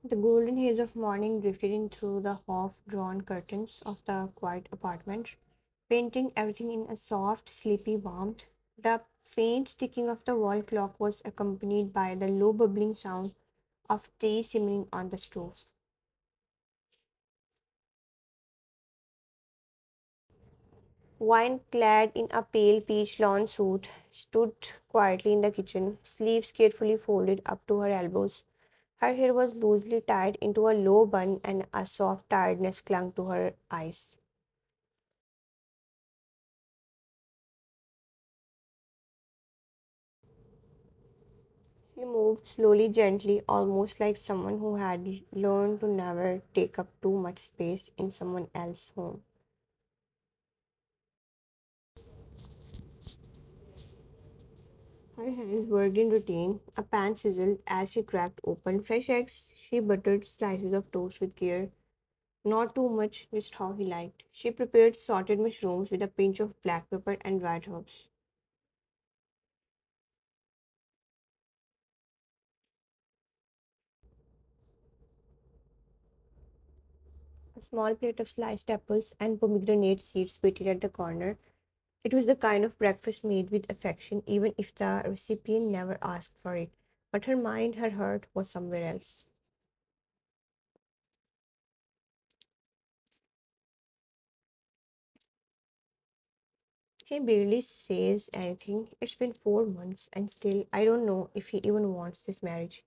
The golden haze of morning drifted in through the half-drawn curtains of the quiet apartment, painting everything in a soft, sleepy warmth. The faint ticking of the wall clock was accompanied by the low bubbling sound of tea simmering on the stove. Wine, clad in a pale peach lawn suit, stood quietly in the kitchen, sleeves carefully folded up to her elbows. Her hair was loosely tied into a low bun, and a soft tiredness clung to her eyes. She moved slowly, gently, almost like someone who had learned to never take up too much space in someone else's home. Her hands worked in routine. A pan sizzled as she cracked open fresh eggs. She buttered slices of toast with care. Not too much, just how he liked. She prepared sauteed mushrooms with a pinch of black pepper and dried herbs. A small plate of sliced apples and pomegranate seeds waited at the corner. It was the kind of breakfast made with affection, even if the recipient never asked for it. But her mind, her heart, was somewhere else. He barely says anything. It's been 4 months, and still, I don't know if he even wants this marriage.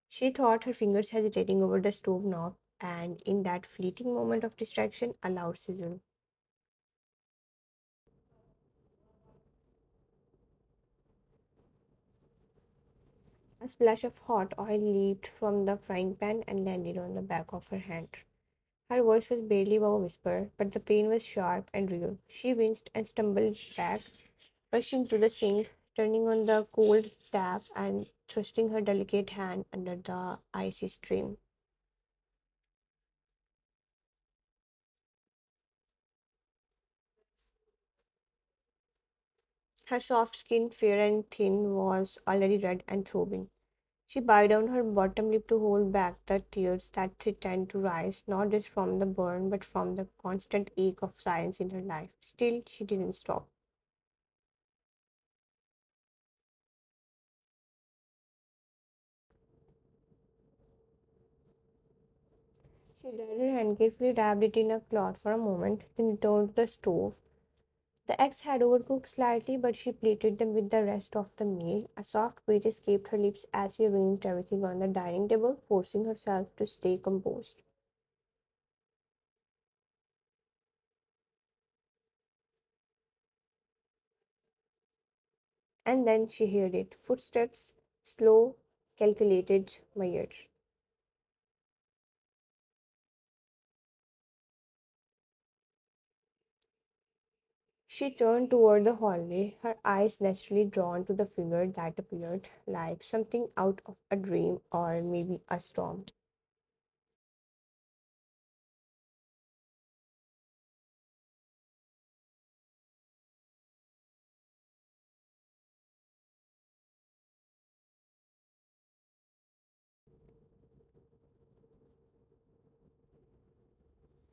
She thought, her fingers hesitating over the stove knob, and in that fleeting moment of distraction, a loud sizzle. A splash of hot oil leaped from the frying pan and landed on the back of her hand. Her voice was barely above a whisper, but the pain was sharp and real. She winced and stumbled back, rushing to the sink, turning on the cold tap and thrusting her delicate hand under the icy stream. Her soft skin, fair and thin, was already red and throbbing. She bit down her bottom lip to hold back the tears that threatened to rise, not just from the burn, but from the constant ache of silence in her life. Still, she didn't stop. She dried her hand, carefully wrapped it in a cloth for a moment, then returned to the stove. The eggs had overcooked slightly, but she plated them with the rest of the meal. A soft weight escaped her lips as she arranged everything on the dining table, forcing herself to stay composed. And then she heard it, footsteps, slow, calculated, measured. She turned toward the hallway, her eyes naturally drawn to the figure that appeared like something out of a dream or maybe a storm.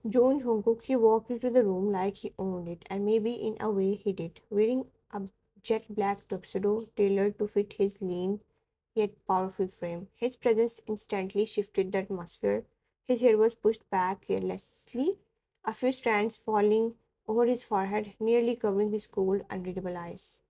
Jungkook, he walked into the room like he owned it, and maybe in a way he did, wearing a jet black tuxedo tailored to fit his lean yet powerful frame. His presence instantly shifted the atmosphere. His hair was pushed back carelessly, a few strands falling over his forehead, nearly covering his cold, unreadable eyes.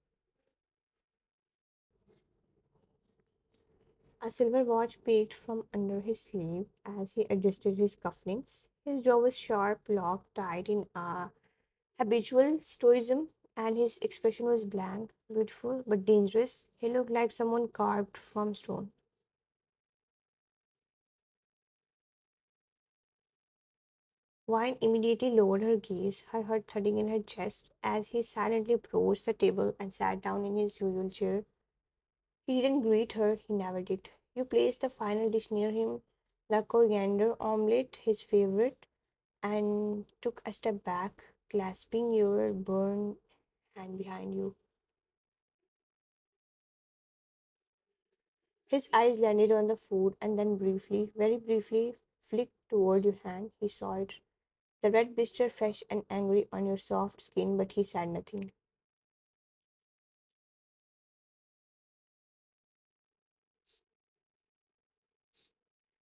A silver watch peeked from under his sleeve as he adjusted his cufflinks. His jaw was sharp, locked tight in a habitual stoicism, and his expression was blank, beautiful, but dangerous. He looked like someone carved from stone. Wine immediately lowered her gaze, her heart thudding in her chest, as he silently approached the table and sat down in his usual chair. He didn't greet her, he never did. You placed the final dish near him, the coriander omelette, his favorite, and took a step back, clasping your burned hand behind you. His eyes landed on the food and then briefly, very briefly, flicked toward your hand. He saw it. The red blister fresh and angry on your soft skin, but he said nothing.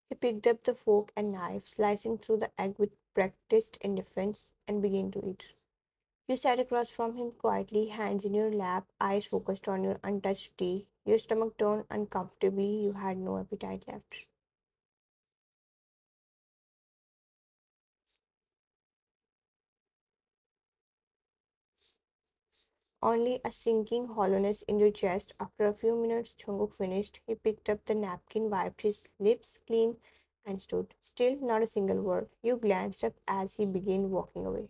He picked up the fork and knife, slicing through the egg with practiced indifference, and began to eat. You sat across from him quietly, hands in your lap, eyes focused on your untouched tea. Your stomach turned uncomfortably. You had no appetite left. Only a sinking hollowness in your chest. After a few minutes, Jungkook finished. He picked up the napkin, wiped his lips clean, and stood. Still, not a single word. You glanced up as he began walking away.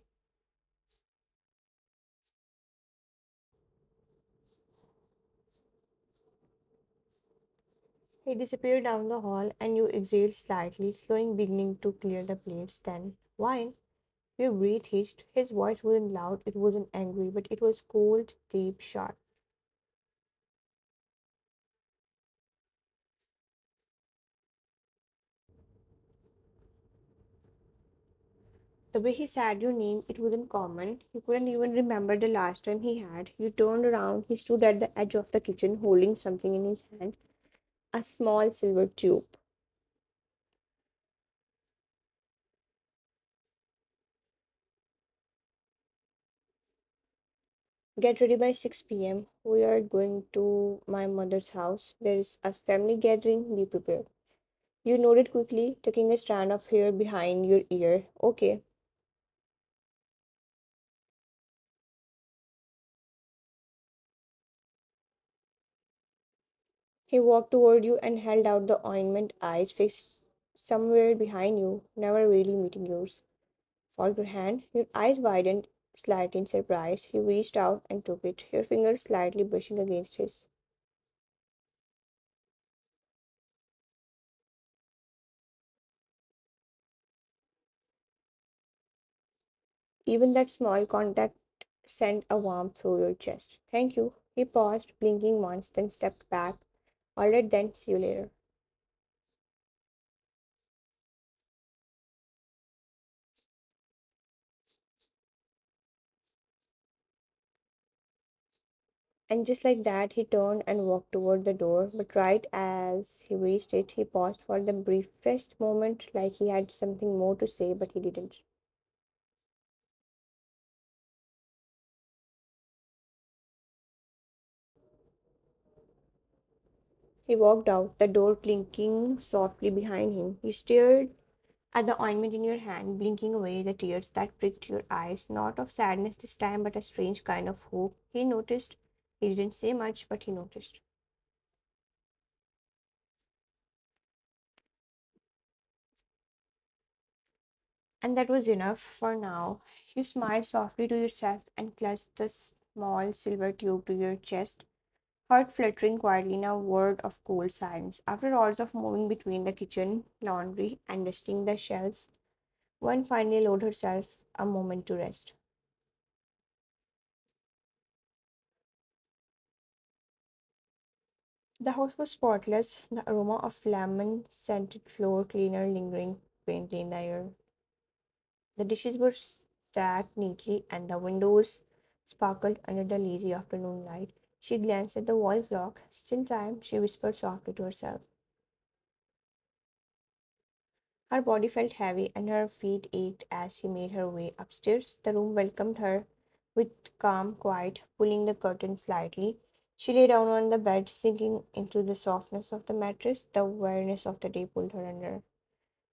He disappeared down the hall, and you exhaled slightly, slowing, beginning to clear the plates. Then, wine. Your breath hitched. His voice wasn't loud, it wasn't angry, but it was cold, deep, sharp. The way he said your name, it wasn't common. You couldn't even remember the last time he had. You turned around. He stood at the edge of the kitchen, holding something in his hand, a small silver tube. Get ready by 6 p.m. We are going to my mother's house. There is a family gathering. Be prepared. You nodded quickly, tucking a strand of hair behind your ear. Okay. He walked toward you and held out the ointment, eyes fixed somewhere behind you, never really meeting yours. For your hand, your eyes widened slightly in surprise. He reached out and took it, your fingers slightly brushing against his. Even that small contact sent a warmth through your chest. Thank you. He paused, blinking once, then stepped back. All right, then, see you later. And just like that, he turned and walked toward the door. But right as he reached it, he paused for the briefest moment, like he had something more to say, but he didn't. He walked out, the door clinking softly behind him. You stared at the ointment in your hand, blinking away the tears that pricked your eyes, not of sadness this time, but a strange kind of hope. He noticed. He didn't say much, but he noticed. And that was enough for now. You smiled softly to yourself and clutched the small silver tube to your chest, heart fluttering quietly in a word of cold silence. After hours of moving between the kitchen, laundry, and dusting the shelves, one finally allowed herself a moment to rest. The house was spotless, the aroma of lemon scented floor cleaner lingering faintly in the air. The dishes were stacked neatly, and the windows sparkled under the lazy afternoon light. She glanced at the wall clock. Still time, she whispered softly to herself. Her body felt heavy, and her feet ached as she made her way upstairs. The room welcomed her with calm quiet, pulling the curtain slightly. She lay down on the bed, sinking into the softness of the mattress. The awareness of the day pulled her under.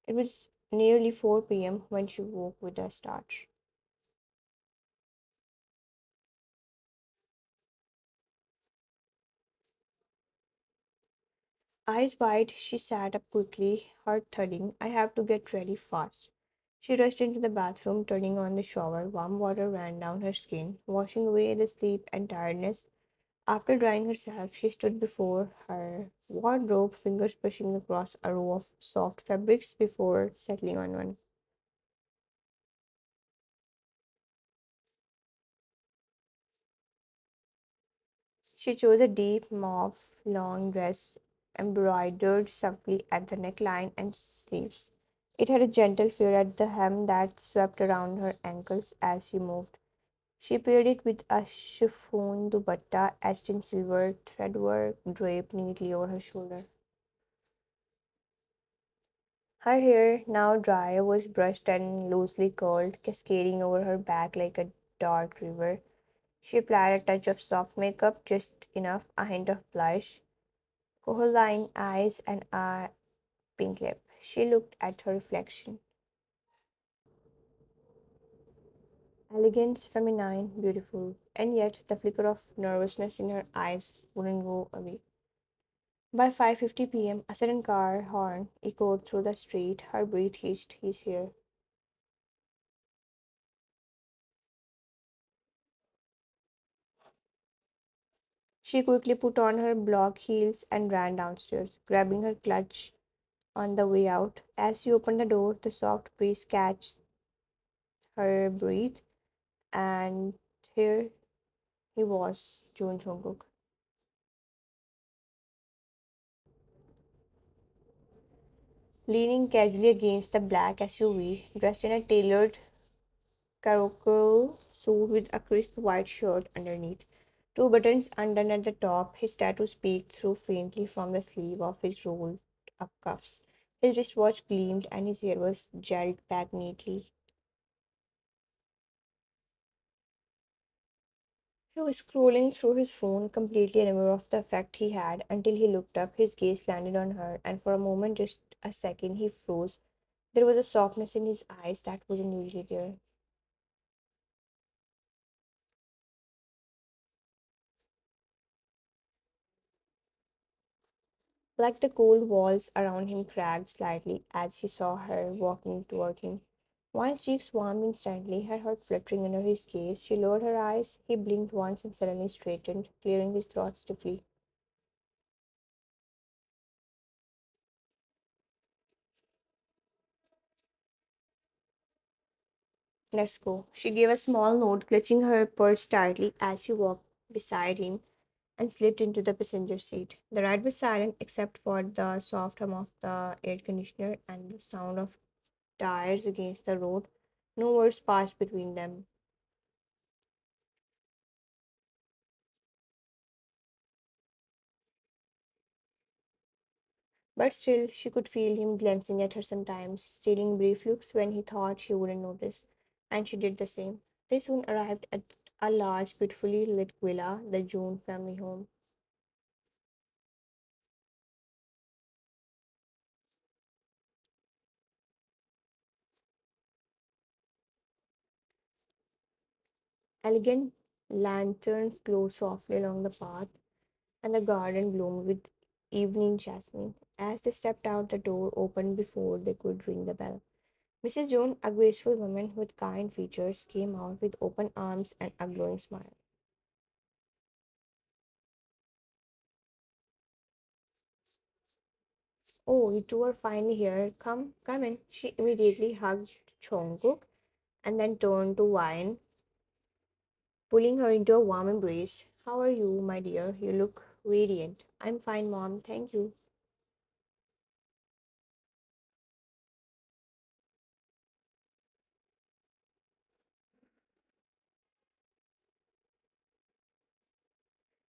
It was nearly 4 p.m. when she woke with a start. Eyes wide, she sat up quickly, heart thudding. I have to get ready fast. She rushed into the bathroom, turning on the shower. Warm water ran down her skin, washing away the sleep and tiredness. After drying herself, she stood before her wardrobe, fingers pushing across a row of soft fabrics before settling on one. She chose a deep mauve long dress, embroidered softly at the neckline and sleeves. It had a gentle flare at the hem that swept around her ankles as she moved. She paired it with a chiffon dupatta etched in silver threadwork draped neatly over her shoulder. Her hair, now dry, was brushed and loosely curled, cascading over her back like a dark river. She applied a touch of soft makeup, just enough, a hint of blush, coralline eyes, and a pink lip. She looked at her reflection. Elegant, feminine, beautiful, and yet the flicker of nervousness in her eyes wouldn't go away. By 5:50 p.m., a sudden car horn echoed through the street. Her breath hitched. He's here. She quickly put on her block heels and ran downstairs, grabbing her clutch on the way out. As she opened the door, the soft breeze catched her breath, and here he was, Jungkook, leaning casually against the black SUV, dressed in a tailored caracal suit with a crisp white shirt underneath. Two buttons undone at the top, his tattoos peeked through faintly from the sleeve of his rolled up cuffs. His wristwatch gleamed and his hair was gelled back neatly. He was scrolling through his phone, completely unaware of the effect he had, until he looked up. His gaze landed on her, and for a moment, just a second, he froze. There was a softness in his eyes that wasn't usually there. Like the cold walls around him cracked slightly as he saw her walking toward him. Wine's cheeks warmed instantly, her heart fluttering under his gaze. She lowered her eyes. He blinked once and suddenly straightened, clearing his throat stiffly. Let's go. She gave a small note, clutching her purse tightly as she walked beside him and slipped into the passenger seat. The ride was silent except for the soft hum of the air conditioner and the sound of tires against the road. No words passed between them. But still, she could feel him glancing at her sometimes, stealing brief looks when he thought she wouldn't notice, and she did the same. They soon arrived at a large, beautifully lit villa, the June family home. Elegant lanterns glowed softly along the path, and the garden bloomed with evening jasmine. As they stepped out, the door opened before they could ring the bell. Mrs. Jones, a graceful woman with kind features, came out with open arms and a glowing smile. Oh, you two are finally here. Come in. She immediately hugged Jungkook and then turned to Wine, pulling her into a warm embrace. How are you, my dear? You look radiant. I'm fine, Mom. Thank you.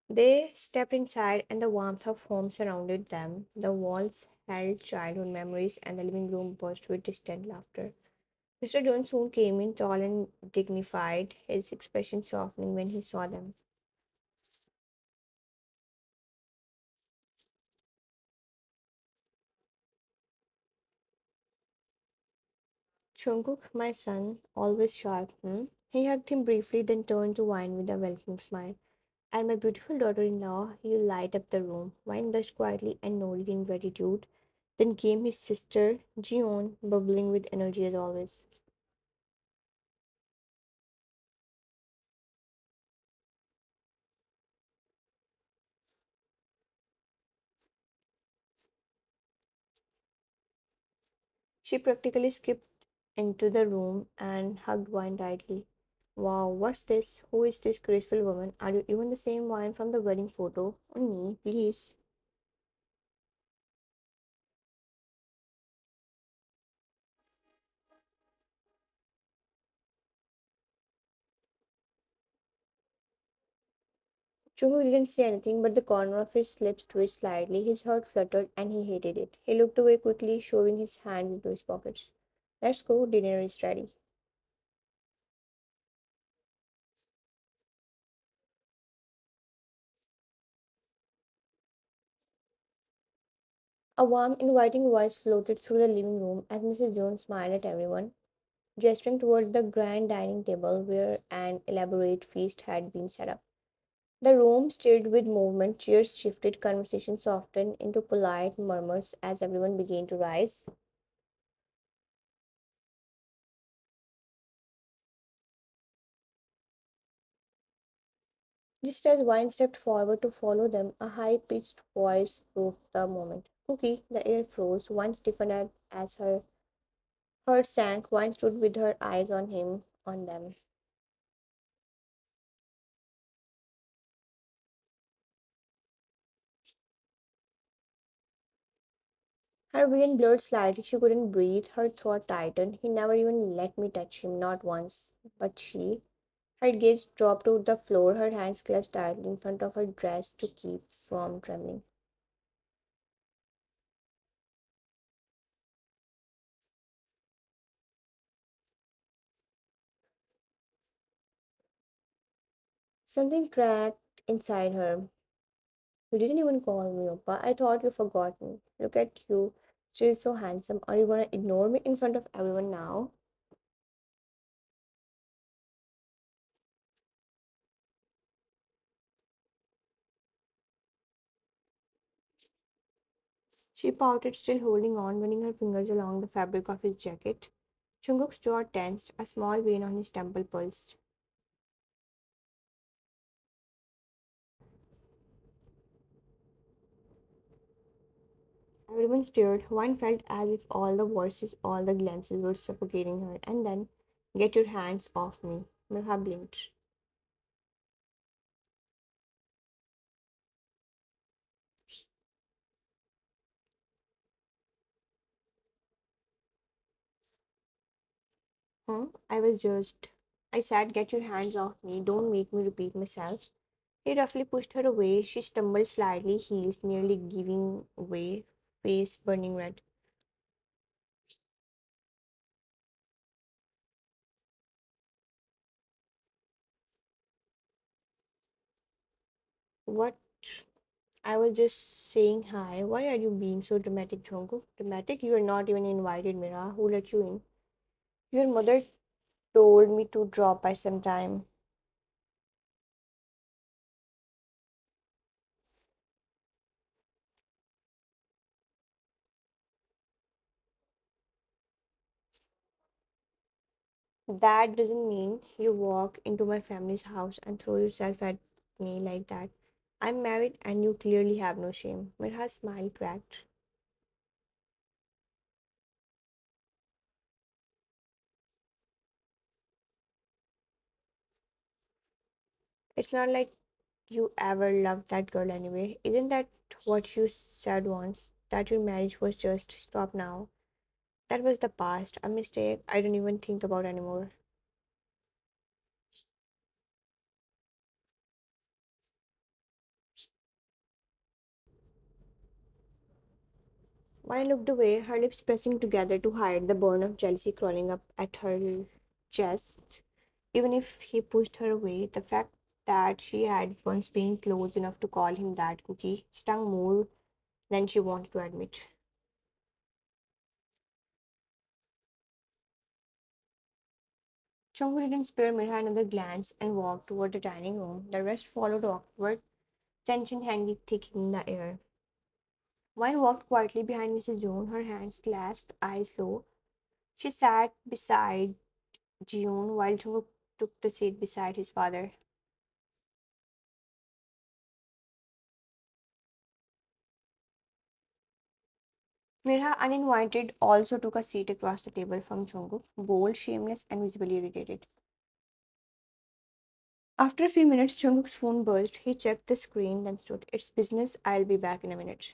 They stepped inside, and the warmth of home surrounded them. The walls held childhood memories, and the living room burst with distant laughter. Mr. Jones soon came in, tall and dignified, his expression softening when he saw them. Jungkook, my son, always sharp, hmm? He hugged him briefly, then turned to Wine with a welcoming smile. And my beautiful daughter-in-law, you light up the room. Wine blushed quietly and nodded in gratitude. Then came his sister, Jeon, bubbling with energy as always. She practically skipped into the room and hugged Wine tightly. Wow, what's this? Who is this graceful woman? Are you even the same Wine from the wedding photo? On me, please. Jungkook didn't say anything, but the corner of his lips twitched slightly. His heart fluttered, and he hated it. He looked away quickly, shoving his hands into his pockets. Let's go, dinner is ready. A warm, inviting voice floated through the living room as Mrs. Jones smiled at everyone, gesturing toward the grand dining table where an elaborate feast had been set up. The room stirred with movement, chairs shifted, conversation softened into polite murmurs as everyone began to rise. Just as Wine stepped forward to follow them, a high pitched voice broke the moment. Cookie, the air froze. Wine stiffened as her heart sank. Wine stood with her eyes on him, on them. Her vision blurred slightly. She couldn't breathe. Her throat tightened. He never even let me touch him, not once. But she, her gaze dropped to the floor, her hands clutched tightly in front of her dress to keep from trembling. Something cracked inside her. You didn't even call me Oppa. I thought you forgot me. Look at you, still so handsome. Are you gonna ignore me in front of everyone now? She pouted, still holding on, running her fingers along the fabric of his jacket. Jungkook's jaw tensed, a small vein on his temple pulsed. Everyone stared. One felt as if all the voices, all the glances were suffocating her. And then, get your hands off me. Mirha blinked. Huh? I said, get your hands off me. Don't make me repeat myself. He roughly pushed her away. She stumbled slightly, heels nearly giving way, face burning red. What? I was just saying hi. Why are you being so dramatic, Jungkook? Dramatic? You are not even invited, Mira. Who let you in? Your mother told me to drop by sometime. That doesn't mean you walk into my family's house and throw yourself at me like that. I'm married and you clearly have no shame. Mirha's smile cracked. It's not like you ever loved that girl anyway. Isn't that what you said once? That your marriage was just stop now? That was the past, a mistake I don't even think about anymore. Maya looked away, her lips pressing together to hide the burn of jealousy crawling up at her chest. Even if he pushed her away, the fact that she had once been close enough to call him that cookie stung more than she wanted to admit. Chongu didn't spare Mirha another glance and walked toward the dining room. The rest followed awkward, tension hanging thick in the air. Wine walked quietly behind Mrs. June, her hands clasped, eyes low. She sat beside June while Chongu took the seat beside his father. Mirha, uninvited, also took a seat across the table from Chongu, bold, shameless, and visibly irritated. After a few minutes, Jungkook's phone buzzed. He checked the screen, then stood. It's business. I'll be back in a minute.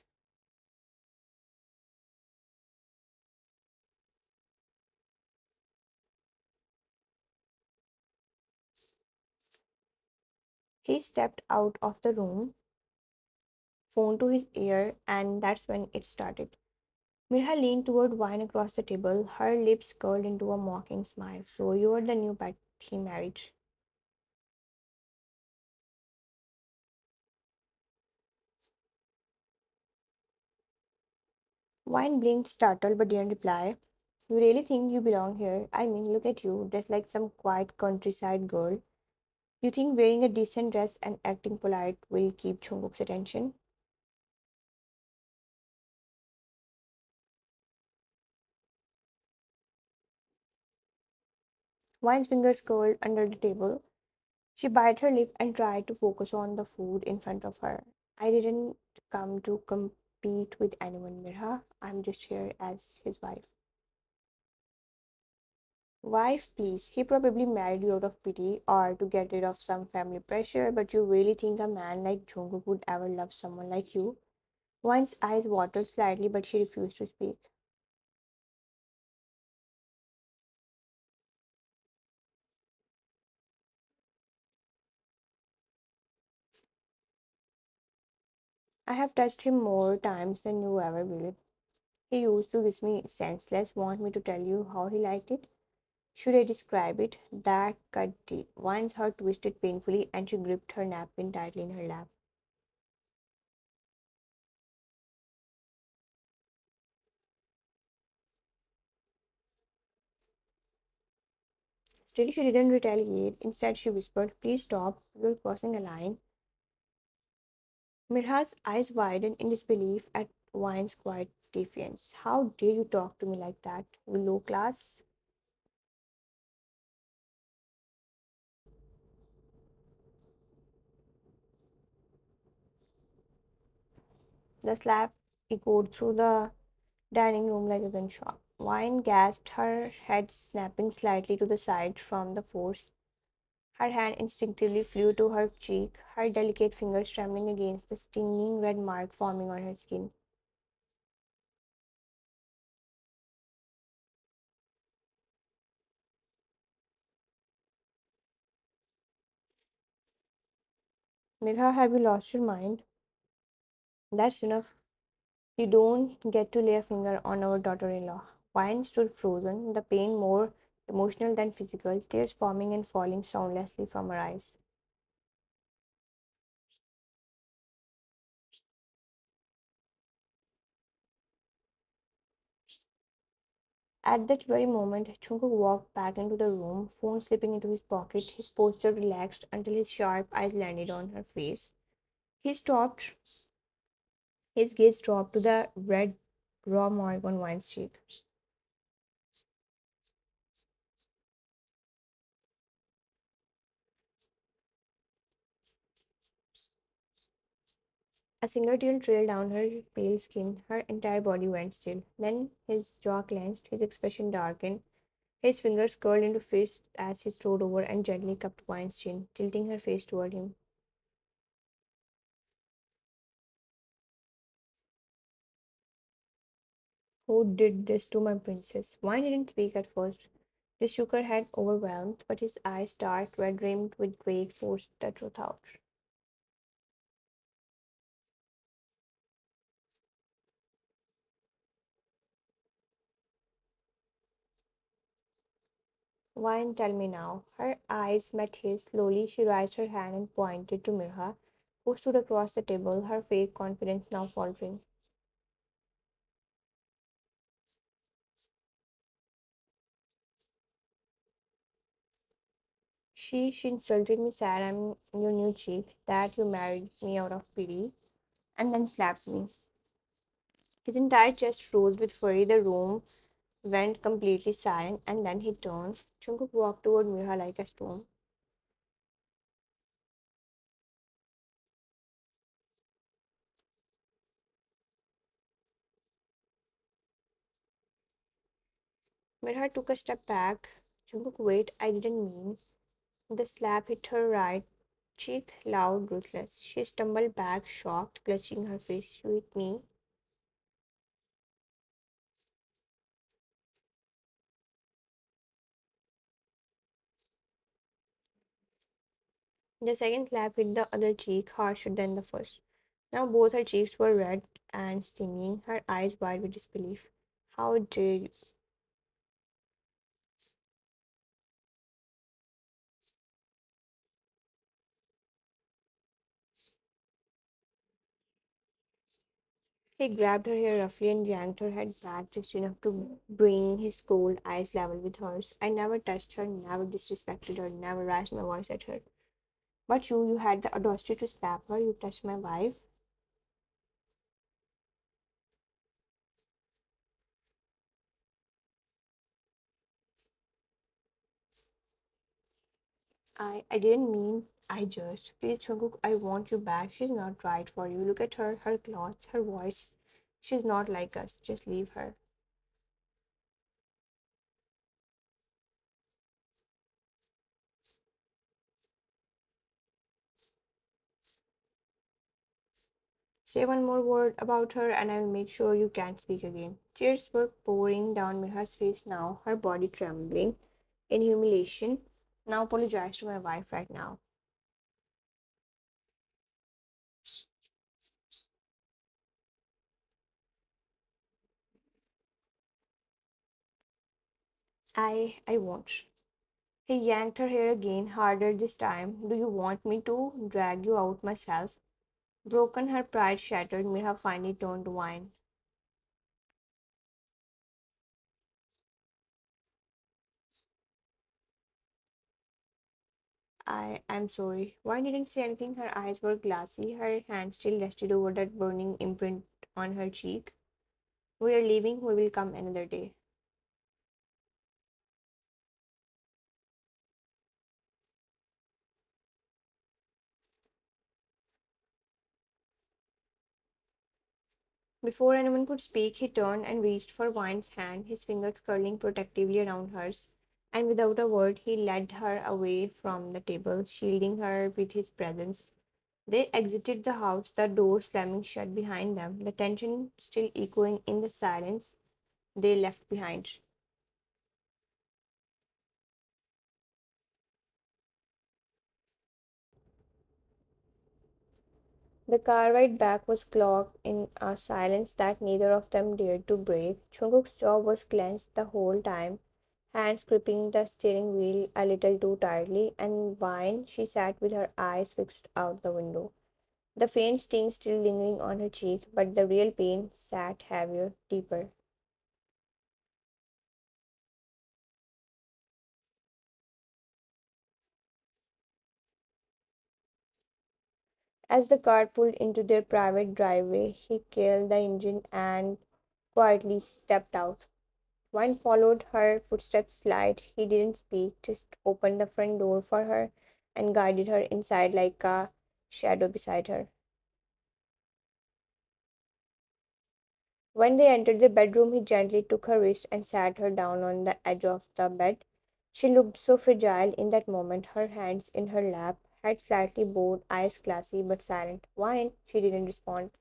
He stepped out of the room, phone to his ear, and that's when it started. Mirha leaned toward wine across the table, her lips curled into a mocking smile. So you're the new pet he married. Wine blinked, startled, but didn't reply. You really think you belong here? I mean, look at you, dressed like some quiet countryside girl. You think wearing a decent dress and acting polite will keep Jungkook's attention? Wine's fingers curled under the table. She bit her lip and tried to focus on the food in front of her. I didn't come to compete with anyone, Mirha. I'm just here as his wife. Wife, please. He probably married you out of pity or to get rid of some family pressure, but you really think a man like Jungkook would ever love someone like you? Wine's eyes watered slightly, but she refused to speak. I have touched him more times than you ever will. He used to kiss me senseless, want me to tell you how he liked it. Should I describe it? That cut deep. Wine's heart twisted painfully, and she gripped her napkin tightly in her lap. Still, she didn't retaliate. Instead, she whispered, "Please stop. You're crossing a line." Mirha's eyes widened in disbelief at Wine's quiet defiance. How dare you talk to me like that, you low class? The slap echoed through the dining room like a gunshot. Wine gasped, her head snapping slightly to the side from the force. Her hand instinctively flew to her cheek, her delicate fingers trembling against the stinging red mark forming on her skin. Mirha, have you lost your mind? That's enough. You don't get to lay a finger on our daughter in law. Wine stood frozen, the pain more emotional than physical, tears forming and falling soundlessly from her eyes. At that very moment, Chungkook walked back into the room, phone slipping into his pocket, his posture relaxed until his sharp eyes landed on her face. He stopped, his gaze dropped to the red, raw mark on Wine's cheek. A single tear trailed down her pale skin, her entire body went still. Then his jaw clenched, his expression darkened, his fingers curled into fists as he strode over and gently cupped Wine's chin, tilting her face toward him. Who did this to my princess? Wine didn't speak at first. He shook her head, overwhelmed, but his eyes, dark, red rimmed with great, forced the truth out. Wine, tell me now. Her eyes met his. Slowly, she raised her hand and pointed to Mirha, who stood across the table, her fake confidence now faltering. She insulted me, said I'm your new chief, that you married me out of pity, and then slapped me. His entire chest rose with fury. The room went completely silent, and then he turned. Jungkook walked toward Mirha like a stone. Mirha took a step back. Jungkook, wait, I didn't mean. The slap hit her right cheek, loud, ruthless. She stumbled back, shocked, clutching her face. You hit me. The second slap hit the other cheek harsher than the first. Now both her cheeks were red and stinging, her eyes wide with disbelief. How dare you? He grabbed her hair roughly and yanked her head back just enough to bring his cold eyes level with hers. I never touched her, never disrespected her, never raised my voice at her. But you had the audacity to slap her, you touched my wife. I didn't mean, I just. Please, Jungkook, I want you back. She's not right for you. Look at her, her clothes, her voice. She's not like us. Just leave her. Say one more word about her and I will make sure you can't speak again. Tears were pouring down Mirha's face now, her body trembling in humiliation. Now apologize to my wife right now. I won't. He yanked her hair again, harder this time. Do you want me to drag you out myself? Broken, her pride shattered, Mirha finally turned to whine. I'm sorry. Why didn't say anything? Her eyes were glassy, her hand still rested over that burning imprint on her cheek. We are leaving, we will come another day. Before anyone could speak, he turned and reached for Wine's hand, his fingers curling protectively around hers. And without a word, he led her away from the table, shielding her with his presence. They exited the house, the door slamming shut behind them, the tension still echoing in the silence they left behind. The car ride back was clogged in a silence that neither of them dared to break. Chunguk's jaw was clenched the whole time, hands gripping the steering wheel a little too tightly, and Vine, she sat with her eyes fixed out the window. The faint sting still lingering on her cheek, but the real pain sat heavier, deeper. As the car pulled into their private driveway, he killed the engine and quietly stepped out. Wine followed her footsteps light. He didn't speak, just opened the front door for her and guided her inside like a shadow beside her. When they entered the bedroom, he gently took her wrist and sat her down on the edge of the bed. She looked so fragile in that moment, her hands in her lap, head slightly bowed, eyes glassy but silent. Wine, she didn't respond.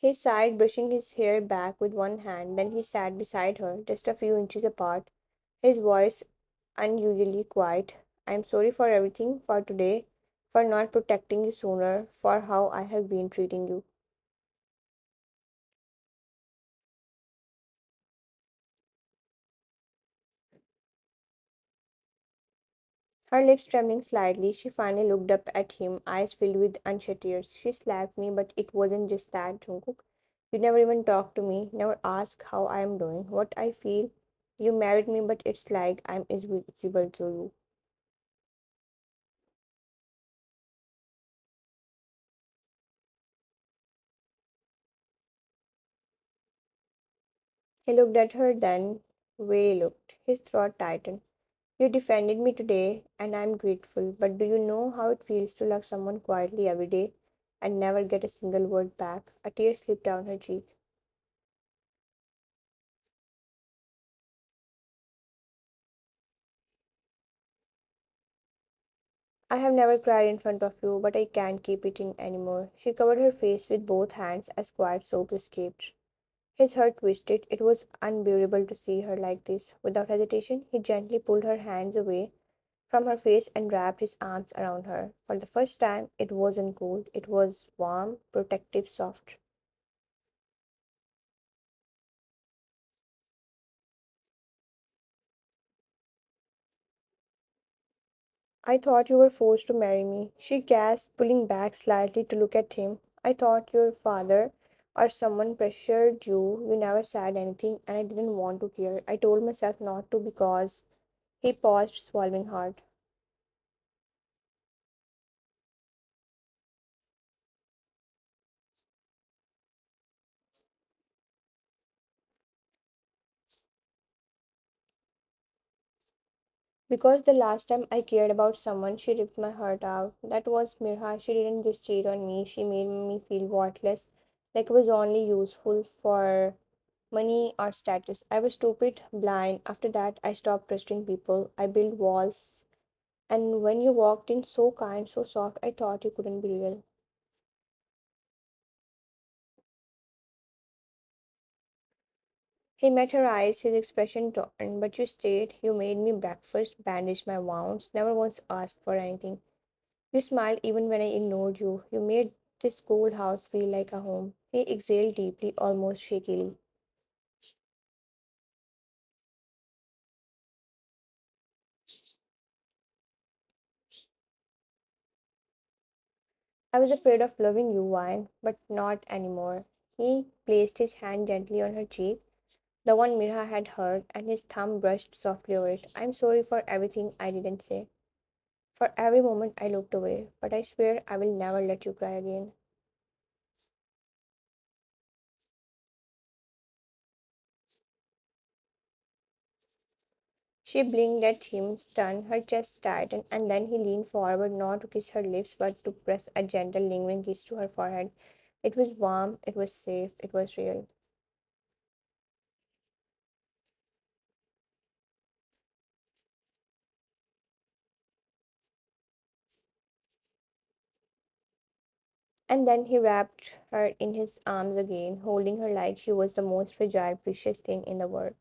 He sighed, brushing his hair back with one hand. Then he sat beside her, just a few inches apart, his voice unusually quiet. I'm sorry for everything, for today, for not protecting you sooner, for how I have been treating you. Her lips trembling slightly, she finally looked up at him, eyes filled with unshed tears. She slapped me, but it wasn't just that, Jungkook. You never even talked to me, never asked how I am doing, what I feel. You married me, but it's like I'm invisible to you. He looked at her then, really looked. His throat tightened. You defended me today, and I'm grateful, but do you know how it feels to love someone quietly every day and never get a single word back? A tear slipped down her cheek. I have never cried in front of you, but I can't keep it in anymore. She covered her face with both hands as quiet sobs escaped. His heart twisted. It was unbearable to see her like this. Without hesitation, he gently pulled her hands away from her face and wrapped his arms around her. For the first time, it wasn't cold. It was warm, protective, soft. I thought you were forced to marry me, she gasped, pulling back slightly to look at him. I thought your father or someone pressured you. You never said anything, and I didn't want to hear. I told myself not to because he paused, swallowing hard. Because the last time I cared about someone, she ripped my heart out. That was Mirha. She didn't just cheat on me, she made me feel worthless, like I was only useful for money or status. I was stupid, blind. After that, I stopped trusting people. I built walls. And when you walked in so kind, so soft, I thought you couldn't be real. He met her eyes, his expression turned. But you stayed. You made me breakfast, bandaged my wounds, never once asked for anything. You smiled even when I ignored you. You made this cold house feel like a home. He exhaled deeply, almost shakily. I was afraid of loving you, Wine, but not anymore. He placed his hand gently on her cheek, the one Mirha had heard, and his thumb brushed softly over it. I'm sorry for everything I didn't say, for every moment I looked away, but I swear I will never let you cry again. She blinked at him, stunned, her chest tightened, and then he leaned forward not to kiss her lips but to press a gentle, lingering kiss to her forehead. It was warm, it was safe, it was real. And then he wrapped her in his arms again, holding her like she was the most fragile, precious thing in the world.